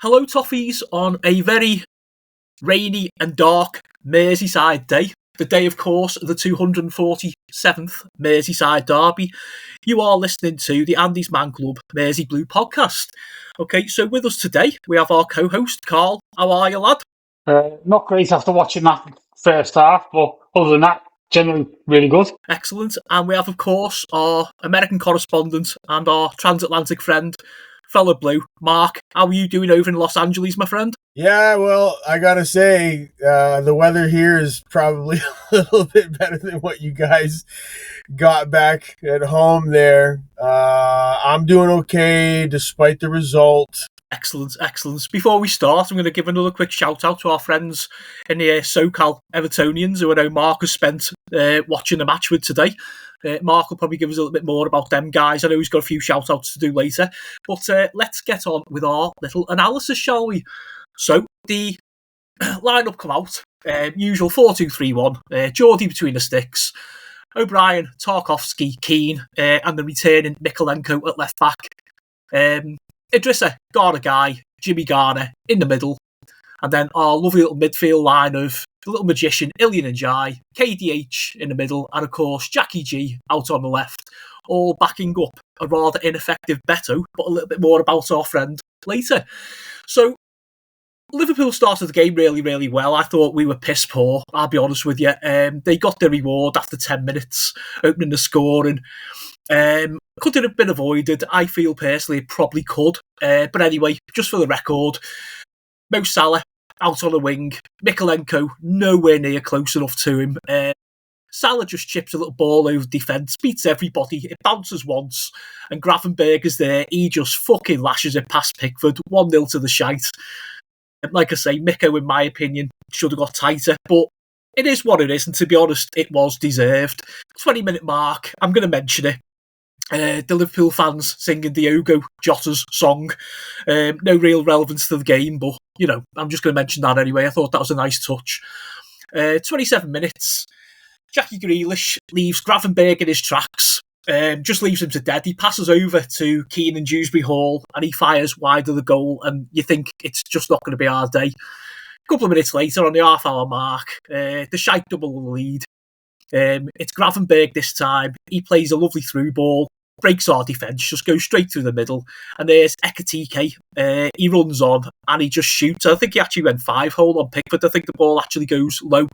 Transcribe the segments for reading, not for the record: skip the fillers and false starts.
Hello, Toffees, on a very rainy and dark Merseyside day. The day, of course, of the 247th Merseyside derby. You are listening to the Andy's Man Club Mersey Blue podcast. Okay, so with us today, we have our co-host, Carl. How are you, lad? Not great after watching that first half, but other than that, generally really good. Excellent. And we have, of course, our American correspondent and our transatlantic friend, fellow Blue, Mark. How are you doing over in Los Angeles, my friend? Yeah, well, I gotta say, the weather here is probably a little bit better than what you guys got back at home there. I'm doing okay despite the result. Excellent. Before we start, I'm going to give another quick shout out to our friends in the SoCal Evertonians, who I know Mark has spent watching the match with today. Mark will probably give us a little bit more about them guys. I know he's got a few shout outs to do later. But let's get on with our little analysis, shall we? So the lineup come out. Usual 4-2-3-1. Geordie between the sticks. O'Brien, Tarkowski, Keane, and the returning Mikolenko at left back. Idrissa, Garner Guy, Jimmy Garner in the middle. And then our lovely little midfield line of the little magician, Ilian Njai, KDH in the middle, and of course Jackie G out on the left, all backing up a rather ineffective Beto, but a little bit more about our friend later. So Liverpool started the game really, really well. I thought we were piss poor, I'll be honest with you. They got their reward after 10 minutes, opening the score, and could it have been avoided? I feel personally it probably could. But anyway, just for the record, Mo Salah out on the wing, Mikolenko nowhere near close enough to him. Salah just chips a little ball over defence, beats everybody, it bounces once, and Gravenberger's there, he just fucking lashes it past Pickford, 1-0 to the shite. Like I say, Miko, in my opinion, should have got tighter, but it is what it is, and to be honest, it was deserved. 20-minute mark, I'm going to mention it. The Liverpool fans singing Diogo Jota's song. No real relevance to the game, but, you know, I'm just going to mention that anyway. I thought that was a nice touch. 27 minutes. Jackie Grealish leaves Gravenberg in his tracks. Just leaves him to dead. He passes over to Keane and Dewsbury Hall and he fires wide of the goal, and you think it's just not going to be our day. A couple of minutes later, on the half-hour mark, the shite double the lead. It's Gravenberg this time. He plays a lovely through ball, breaks our defence, just goes straight through the middle, and there's Ekitike. He runs on and he just shoots. I think he actually went 5-hole on Pickford. I think the ball actually goes low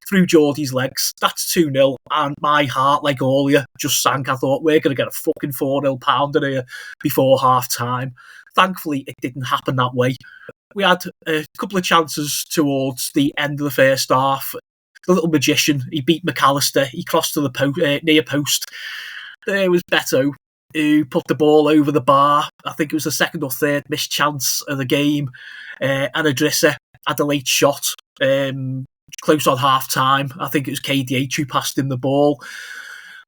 through Geordie's legs. That's 2-0, and my heart, like all of you, just sank. I thought, we're going to get a fucking 4-0 pounder here before half-time. Thankfully, it didn't happen that way. We had a couple of chances towards the end of the first half. The little magician, he beat McAllister, he crossed to the near post. There was Beto, who put the ball over the bar. I think it was the second or third missed chance of the game. And Idrissa had a late shot, close on half-time. I think it was KDH who passed him the ball.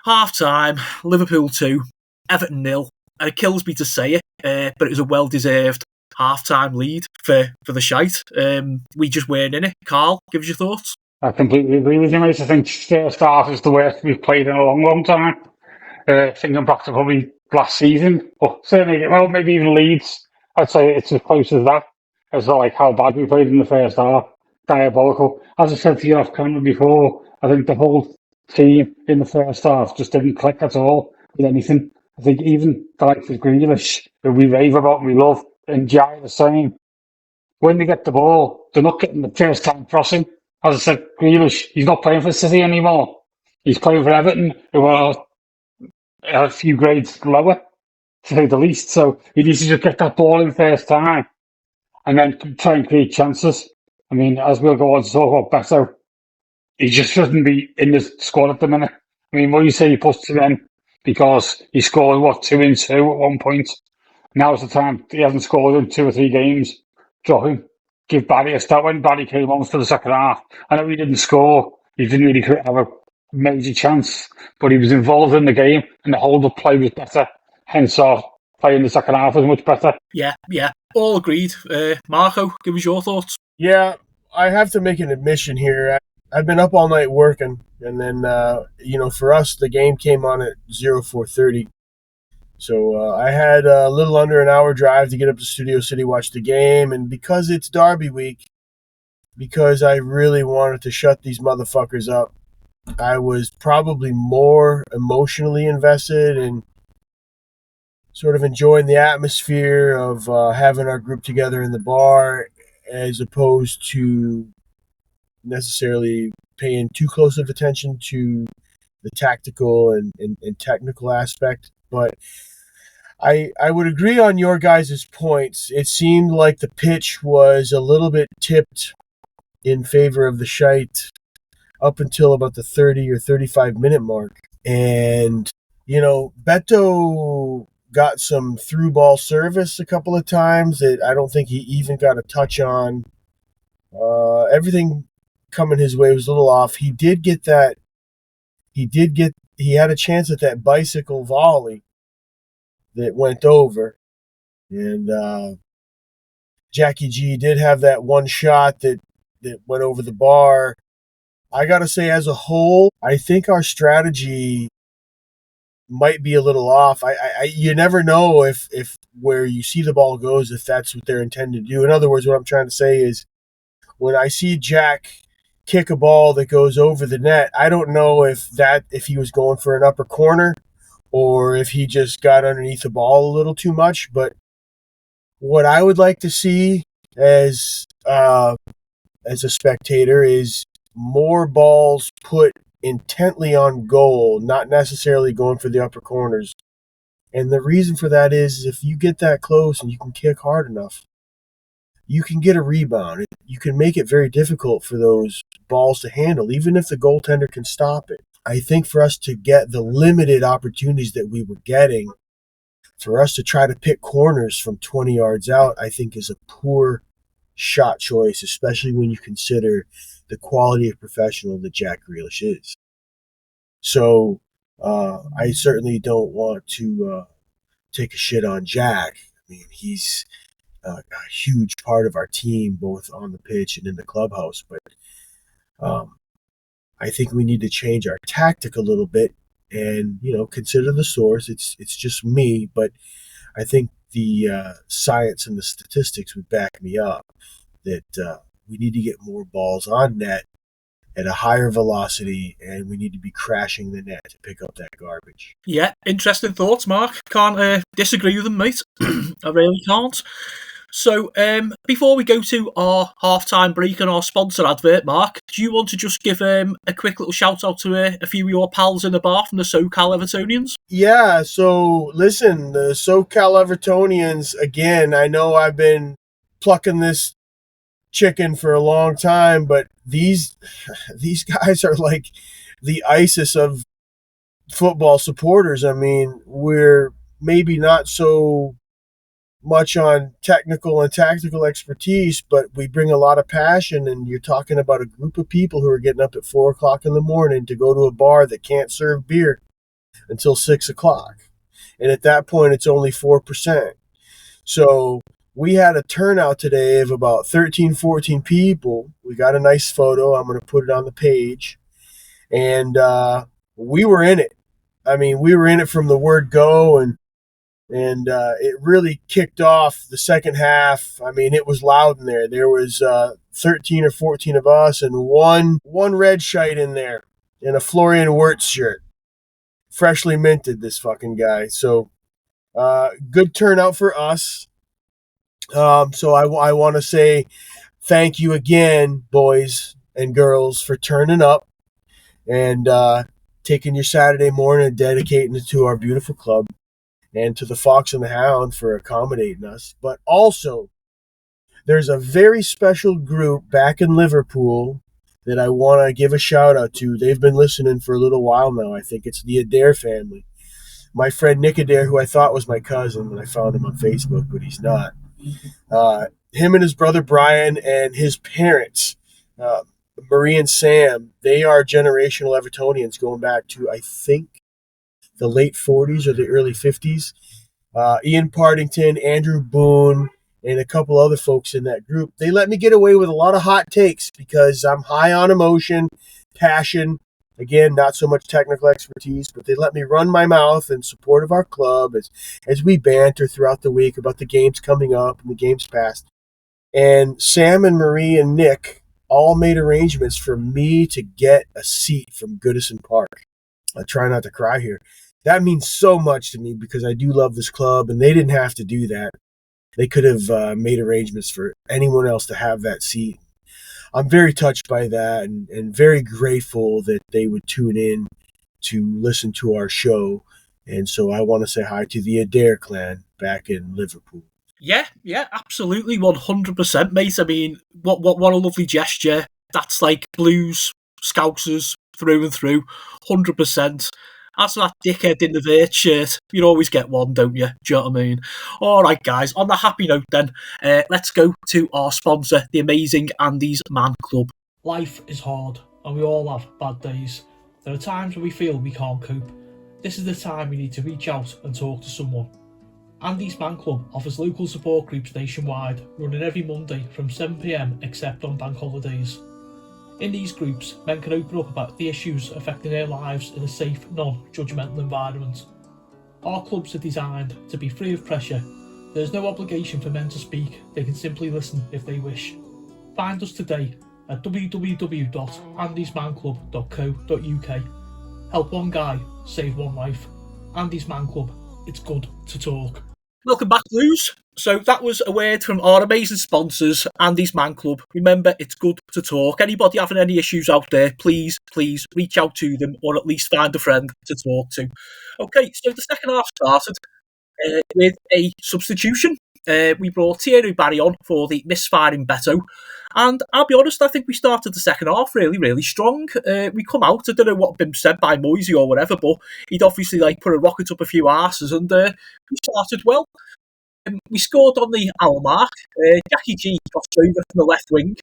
Half-time, Liverpool 2, Everton 0. And it kills me to say it, but it was a well-deserved half-time lead for the shite. We just weren't in it. Carl, give us your thoughts. I completely agree with you, mate. I think first half is the worst we've played in a long, long time. Thinking back to probably last season, but certainly, well, maybe even Leeds, I'd say it's as close as that, as like how bad we played in the first half. Diabolical. As I said to you off camera before, I think the whole team in the first half just didn't click at all with anything. I think even the likes of Grealish, that we rave about and we love, and Jai the same. When they get the ball, they're not getting the first time crossing. As I said, Grealish, he's not playing for City anymore. He's playing for Everton, who are a few grades lower, to say the least. So he needs to just get that ball in first time and then try and create chances. I mean, as we'll go on to talk about Beto, he just shouldn't be in the squad at the minute. I mean, when you say he puts it in because he scored, 2 in 2 at one point. Now's the time. He hasn't scored in 2 or 3 games. Drop him. Give Barry a start. When Barry came on for the second half, I know he didn't score. He didn't really have a major chance, but he was involved in the game and the hold-up play was better. Hence our play in the second half was much better. Yeah. All agreed. Marco, give us your thoughts. Yeah, I have to make an admission here. I've been up all night working, and then, for us, the game came on at 04:30. So I had a little under an hour drive to get up to Studio City, watch the game, and because it's Derby week, because I really wanted to shut these motherfuckers up, I was probably more emotionally invested in sort of enjoying the atmosphere of having our group together in the bar, as opposed to necessarily paying too close of attention to the tactical and technical aspect. But I would agree on your guys' points. It seemed like the pitch was a little bit tipped in favor of the Shite up until about the 30 or 35-minute mark. And, Beto got some through ball service a couple of times that I don't think he even got a touch on. Everything coming his way was a little off. He had a chance at that bicycle volley that went over. And Jackie G did have that one shot that went over the bar. I got to say, as a whole, I think our strategy might be a little off. You never know if where you see the ball goes, if that's what they're intending to do. In other words, what I'm trying to say is, when I see Jack kick a ball that goes over the net, I don't know if he was going for an upper corner or if he just got underneath the ball a little too much. But what I would like to see as a spectator is more balls put intently on goal, not necessarily going for the upper corners. And the reason for that is if you get that close and you can kick hard enough, you can get a rebound. You can make it very difficult for those balls to handle, even if the goaltender can stop it. I think for us to get the limited opportunities that we were getting, for us to try to pick corners from 20 yards out, I think is a poor shot choice, especially when you consider the quality of professional that Jack Grealish is. So I certainly don't want to take a shit on Jack. I mean, he's a huge part of our team, both on the pitch and in the clubhouse. But I think we need to change our tactic a little bit and, consider the source. It's just me, but I think the science and the statistics would back me up that we need to get more balls on net at a higher velocity, and we need to be crashing the net to pick up that garbage. Yeah, interesting thoughts, Mark. Can't disagree with them, mate. I really can't. So, before we go to our half-time break and our sponsor advert, Mark, do you want to just give a quick little shout-out to a few of your pals in the bar from the SoCal Evertonians? Yeah, so listen, the SoCal Evertonians, again, I know I've been plucking this chicken for a long time, but these guys are like the ISIS of football supporters. I mean, we're maybe not so much on technical and tactical expertise, but we bring a lot of passion. And you're talking about a group of people who are getting up at 4 o'clock in the morning to go to a bar that can't serve beer until 6 o'clock. And at that point, it's only 4%. So we had a turnout today of about 13, 14 people. We got a nice photo. I'm going to put it on the page. And we were in it. I mean, we were in it from the word go, and it really kicked off the second half. I mean, it was loud in there. There was 13 or 14 of us and one red shite in there in a Florian Wirtz shirt. Freshly minted, this fucking guy. So good turnout for us. So I want to say thank you again, boys and girls, for turning up and taking your Saturday morning and dedicating it to our beautiful club. And to the Fox and the Hound for accommodating us. But also, there's a very special group back in Liverpool that I want to give a shout out to. They've been listening for a little while now. I think it's the Adair family. My friend Nick Adair, who I thought was my cousin when I found him on Facebook, but he's not. Him and his brother Brian and his parents, Marie and Sam, they are generational Evertonians going back to, I think, the late 40s or the early 50s. Ian Partington, Andrew Boone, and a couple other folks in that group. They let me get away with a lot of hot takes because I'm high on emotion, passion, Again, not so much technical expertise, but they let me run my mouth in support of our club as we banter throughout the week about the games coming up and the games past. And Sam and Marie and Nick all made arrangements for me to get a seat from Goodison Park. I try not to cry here. That means so much to me because I do love this club, and they didn't have to do that. They could have made arrangements for anyone else to have that seat. I'm very touched by that and very grateful that they would tune in to listen to our show. And so I want to say hi to the Adair clan back in Liverpool. Yeah, absolutely, 100%, mate. I mean, what a lovely gesture. That's like Blues, Scousers, through and through, 100%. As for that dickhead in the vert shirt, you always get one, don't you? Do you know what I mean? All right, guys, on the happy note then, let's go to our sponsor, the amazing Andy's Man Club. Life is hard, and we all have bad days. There are times when we feel we can't cope. This is the time we need to reach out and talk to someone. Andy's Man Club offers local support groups nationwide, running every Monday from 7 p.m, except on bank holidays. In these groups, men can open up about the issues affecting their lives in a safe, non-judgmental environment. Our clubs are designed to be free of pressure. There is no obligation for men to speak, they can simply listen if they wish. Find us today at www.andysmanclub.co.uk. Help one guy, save one life. Andy's Man Club, it's good to talk. Welcome back, Blues. So that was a word from our amazing sponsors, Andy's Man Club. Remember, it's good to talk. Anybody having any issues out there, please reach out to them, or at least find a friend to talk to. Okay, so the second half started with a substitution. We brought Thierry Barry on for the misfiring Beto. And I'll be honest, I think we started the second half really strong. We come out, I don't know what had been said by Moisey or whatever, but he'd obviously put a rocket up a few arses, and we started well. We scored on the hour mark. Jackie G got over from the left wing.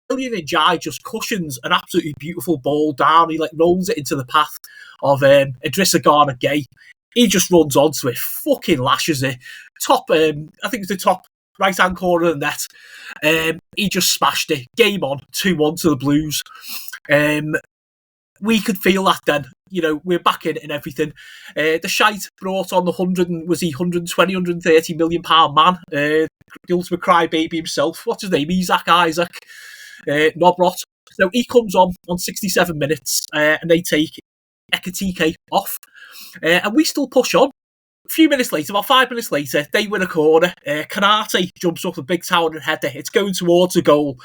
William Njai just cushions an absolutely beautiful ball down. He rolls it into the path of Idrissa Gana Gay. He just runs onto it, fucking lashes it. Top, I think it's the top right-hand corner of the net. He just smashed it. Game on, 2-1 to the Blues. We could feel that then. We're back in it and everything. The shite brought on the 120, 130 million pound man. The ultimate crybaby himself. What's his name? Isaac Nobrot. So he comes on 67 minutes and they take Ekatike off. And we still push on. A few minutes later, about 5 minutes later, they win a corner. Kanate jumps up a big towering header. It's going towards a goal.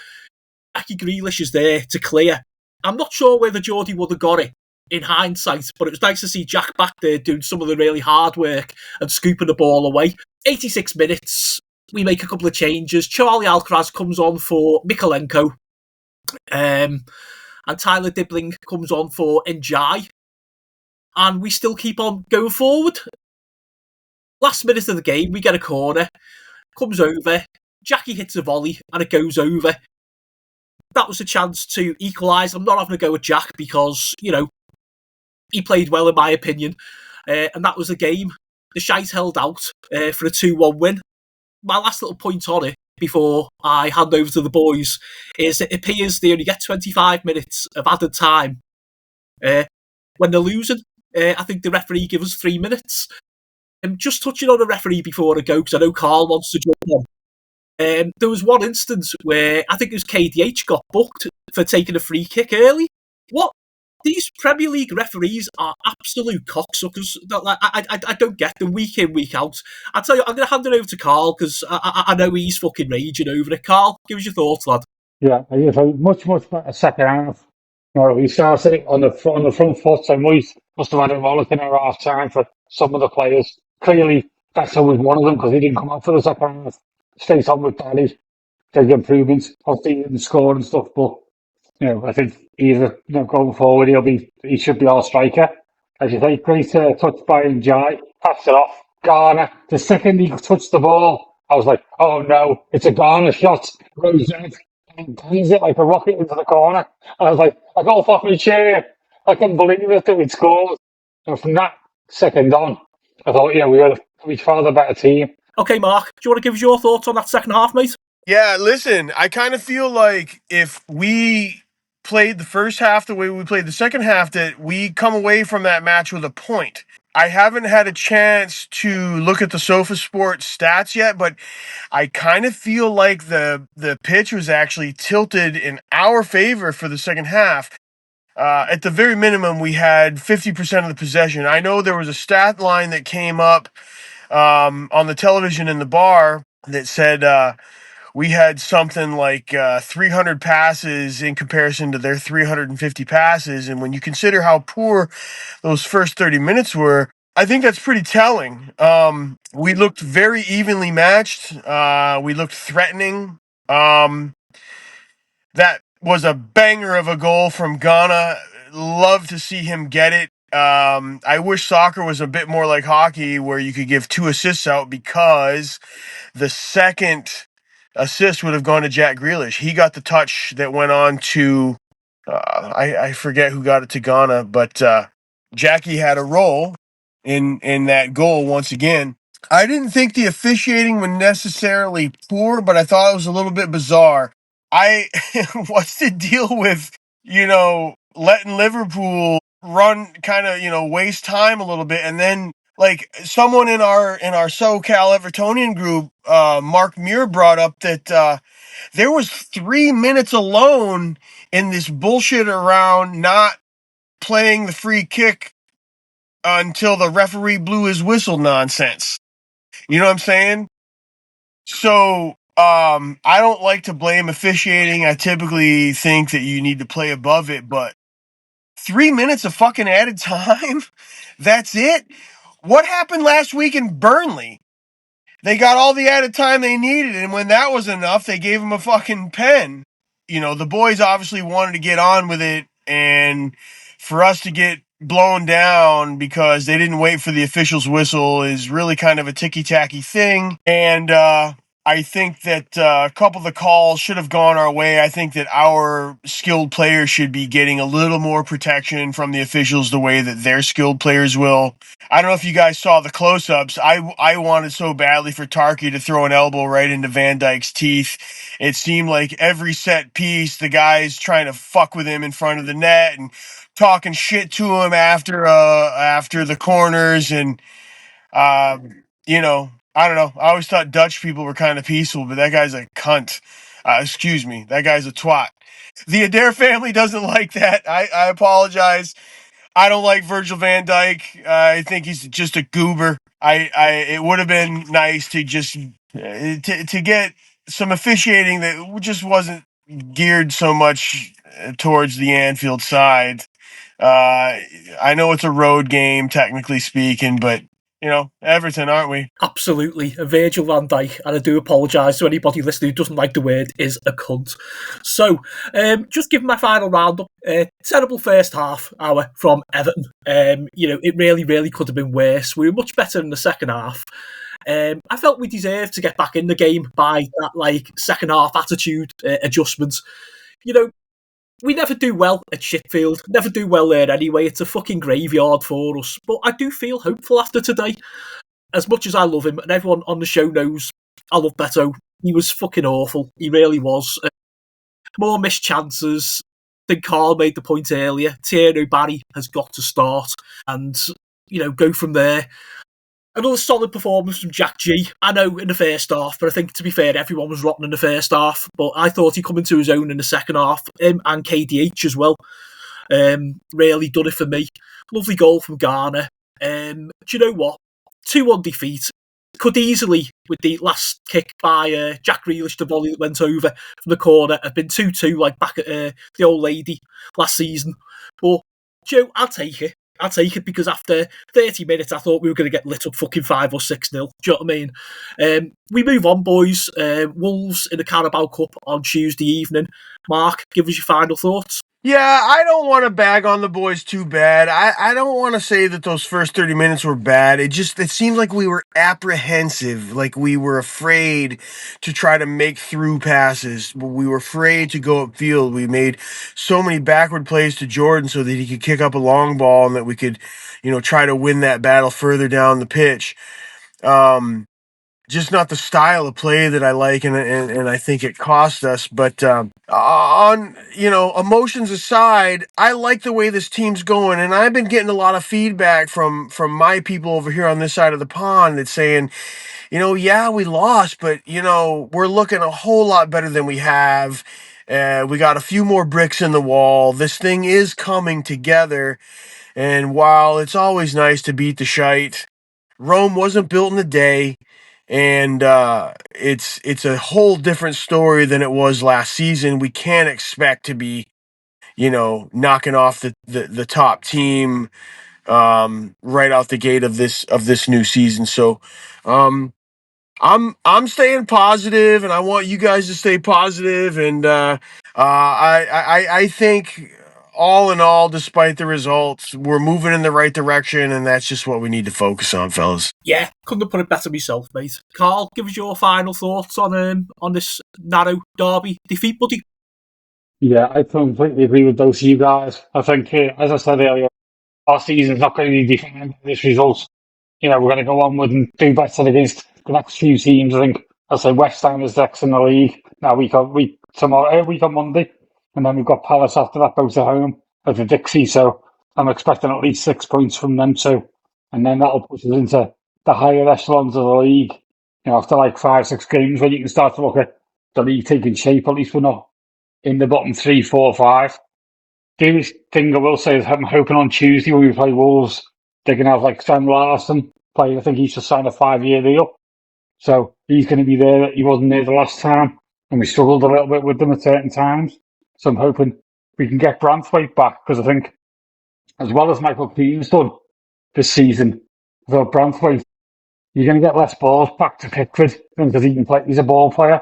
Jackie Grealish is there to clear. I'm not sure whether Geordie would have got it in hindsight, but it was nice to see Jack back there doing some of the really hard work and scooping the ball away. 86 minutes, we make a couple of changes. Charlie Alcaraz comes on for Mikolenko, and Tyler Dibbling comes on for Njai. And we still keep on going forward. Last minute of the game, we get a corner, comes over, Jackie hits a volley, and it goes over. That was a chance to equalise. I'm not having a go at Jack because, he played well in my opinion. And that was the game. The shite held out for a 2-1 win. My last little point on it before I hand over to the boys is it appears they only get 25 minutes of added time when they're losing. I think the referee gives us 3 minutes. Just touching on the referee before I go, because I know Carl wants to jump on. There was one instance where I think it was KDH got booked for taking a free kick early. What? These Premier League referees are absolute cocksuckers. I don't get them week in, week out. I tell you, I'm going to hand it over to Carl because I know he's fucking raging over it. Carl, give us your thoughts, lad. Yeah, it's a much better second half. We started on the front foot, so Moise must have had a rollick in our half time for some of the players. Clearly, Beto was one of them because he didn't come out for the second half. Straight on with Barry. There's improvements. Obviously, he didn't score and stuff, but I think either going forward he should be our striker. As you say, great touch by Njai. Passed it off. Garner. The second he touched the ball, I was like, oh no, it's a Garner shot. Rose out and plays it like a rocket into the corner. I was like, I got off my chair. I couldn't believe it that we'd scored. And from that second on, I thought, we found a better team. Okay, Mark, do you want to give us your thoughts on that second half, mate? Yeah, listen, I kind of feel like if we played the first half the way we played the second half, that we come away from that match with a point. I haven't had a chance to look at the SofaSport stats yet, but I kind of feel like the pitch was actually tilted in our favor for the second half. At the very minimum, we had 50% of the possession. I know there was a stat line that came up on the television in the bar that said we had something like 300 passes in comparison to their 350 passes. And when you consider how poor those first 30 minutes were, I think that's pretty telling. We looked very evenly matched. We looked threatening. That was a banger of a goal from Ghana. Love to see him get it. I wish soccer was a bit more like hockey, where you could give 2 assists out, because the second assist would have gone to Jack Grealish. He got the touch that went on to, I forget who got it to Ghana, but Jackie had a role in that goal once again. I didn't think the officiating was necessarily poor, but I thought it was a little bit bizarre. What's the deal with, letting Liverpool run, kind of, waste time a little bit, and then like someone in our SoCal Evertonian group, Mark Muir, brought up that there was 3 minutes alone in this bullshit around not playing the free kick until the referee blew his whistle nonsense. You know what I'm saying? So, I don't like to blame officiating. I typically think that you need to play above it, but 3 minutes of fucking added time? That's it? What happened last week in Burnley? They got all the added time they needed, and when that was enough, they gave him a fucking pen. The boys obviously wanted to get on with it, and for us to get blown down because they didn't wait for the official's whistle is really kind of a ticky-tacky thing. And I think that a couple of the calls should have gone our way. I think that our skilled players should be getting a little more protection from the officials the way that their skilled players will. I don't know if you guys saw the close-ups. I wanted so badly for Tarky to throw an elbow right into Van Dijk's teeth. It seemed like every set piece, the guy's trying to fuck with him in front of the net and talking shit to him after the corners. And, I don't know. I always thought Dutch people were kind of peaceful, but that guy's a cunt. Excuse me. That guy's a twat. The Adair family doesn't like that. I apologize. I don't like Virgil van Dijk. I think he's just a goober. It would have been nice to just to get some officiating that just wasn't geared so much towards the Anfield side. I know it's a road game, technically speaking, but Everton, aren't we? Absolutely. Virgil van Dijk, and I do apologise to anybody listening who doesn't like the word, is a cunt. So, just giving my final roundup. Terrible first half hour from Everton. It really, really could have been worse. We were much better in the second half. I felt we deserved to get back in the game by that second half attitude adjustment. We never do well at Sheffield, never do well there anyway. It's a fucking graveyard for us. But I do feel hopeful after today. As much as I love him, and everyone on the show knows I love Beto, he was fucking awful. He really was. More missed chances. I think Carl made the point earlier. Thierry Barry has got to start and, go from there. Another solid performance from Jack G. I know in the first half, but I think, to be fair, everyone was rotten in the first half. But I thought he come into his own in the second half, and KDH as well. Really done it for me. Lovely goal from Ghana. Do you know what? 2-1 defeat. Could easily, with the last kick by Jack Grealish, the volley that went over from the corner, have been 2-2 like back at the old lady last season. But, Joe, I'll take it. I'll take it, because after 30 minutes, I thought we were going to get lit up fucking 5 or 6-0. Do you know what I mean? We move on, boys. Wolves in the Carabao Cup on Tuesday evening. Mark, give us your final thoughts. Yeah, I don't want to bag on the boys too bad. I don't want to say that those first 30 minutes were bad. It seemed like we were apprehensive, like we were afraid to try to make through passes. We were afraid to go upfield. We made so many backward plays to Jordan so that he could kick up a long ball and that we could, try to win that battle further down the pitch. just not the style of play that I like, and I think it cost us. But on emotions aside, I like the way this team's going, and I've been getting a lot of feedback from my people over here on this side of the pond that's saying, yeah, we lost, but we're looking a whole lot better than we have. We got a few more bricks in the wall. This thing is coming together, and while it's always nice to beat the shite, Rome wasn't built in a day. And it's a whole different story than it was last season. We can't expect to be, knocking off the top team right out the gate of this new season. So I'm staying positive, and I want you guys to stay positive. And I think all in all, despite the results, we're moving in the right direction, and that's just what we need to focus on, fellas. Yeah, couldn't have put it better myself, mate. Carl, give us your final thoughts on this narrow derby defeat, buddy. Yeah, I completely agree with both of you guys. I think, as I said earlier, our season's not going to be defined by this result. We're going to go onward and do better against the next few teams. I think, I'll say West Ham is next in the league. Now week on Monday, and then we've got Palace after that, both at home at the Dixie. So I'm expecting at least 6 points from them too, and then that'll push us into the higher echelons of the league. After like 5-6 games, when you can start to look at the league taking shape. At least we're not in the bottom 3, 4, 5. The only thing I will say is I'm hoping on Tuesday when we play Wolves, they're going to have like Sam Larson play. I think he's just signed a 5-year deal. So he's going to be there. He wasn't there the last time, and we struggled a little bit with them at certain times. So I'm hoping we can get Branthwaite back, because I think, as well as Michael Keane's done this season, without Branthwaite, you're going to get less balls back to Pickford, because he can play. He's a ball player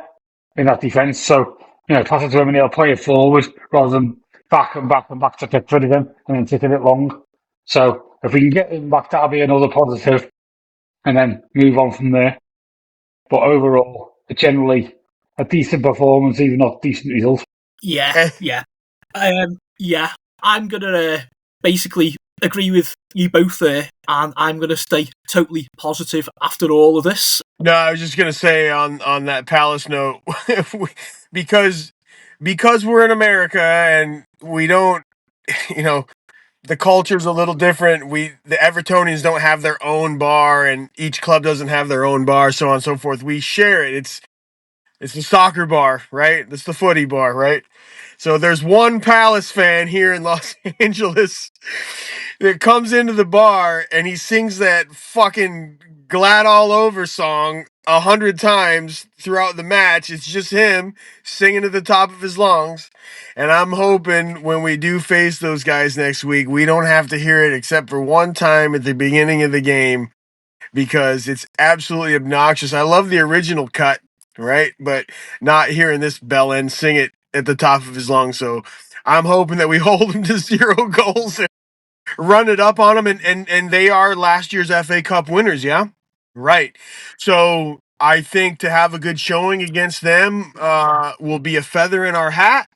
in that defence. So, pass it to him and he'll play it forward rather than back and back and back to Pickford again and then taking it long. So if we can get him back, that'll be another positive, and then move on from there. But overall, generally a decent performance, even not decent result. Yeah. I'm gonna basically agree with you both there, and I'm gonna stay totally positive after all of this. No, I was just gonna say on that Palace note, because we're in America and we don't, the culture's a little different. The Evertonians don't have their own bar, and each club doesn't have their own bar, so on and so forth. We share it. It's the soccer bar, right? It's the footy bar, right? So there's one Palace fan here in Los Angeles that comes into the bar and he sings that fucking Glad All Over song 100 times throughout the match. It's just him singing at the top of his lungs. And I'm hoping when we do face those guys next week, we don't have to hear it except for one time at the beginning of the game, because it's absolutely obnoxious. I love the original cut, right? But not hearing this bellend sing it at the top of his lungs. So I'm hoping that we hold him to 0 goals and run it up on them. And they are last year's FA Cup winners, yeah? Right. So I think to have a good showing against them will be a feather in our hat.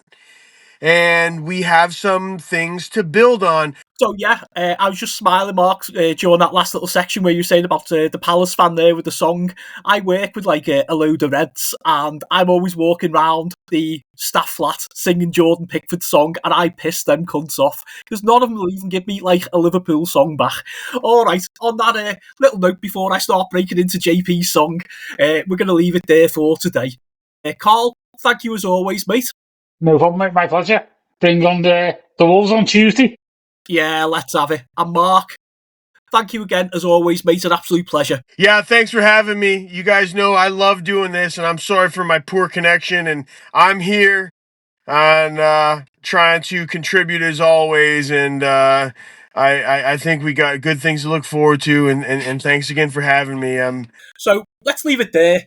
And we have some things to build on. So yeah, I was just smiling, Mark, during that last little section where you were saying about the Palace fan there with the song. I work with like a load of Reds, and I'm always walking around the staff flat singing Jordan Pickford's song, and I piss them cunts off because none of them will even give me like a Liverpool song back. All right, on that little note before I start breaking into JP's song, we're going to leave it there for today. Carl, thank you as always, mate. No problem, mate. My pleasure. Bring on the Wolves on Tuesday. Yeah, let's have it. And Mark, thank you again, as always, mate. An absolute pleasure. Yeah, thanks for having me. You guys know I love doing this, and I'm sorry for my poor connection. And I'm here and trying to contribute as always. And I think we got good things to look forward to. And thanks again for having me. So let's leave it there.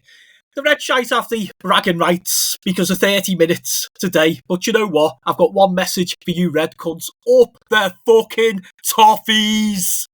The Red Shite have the bragging rights because of 30 minutes today. But you know what? I've got one message for you Red cunts. Up the fucking toffees!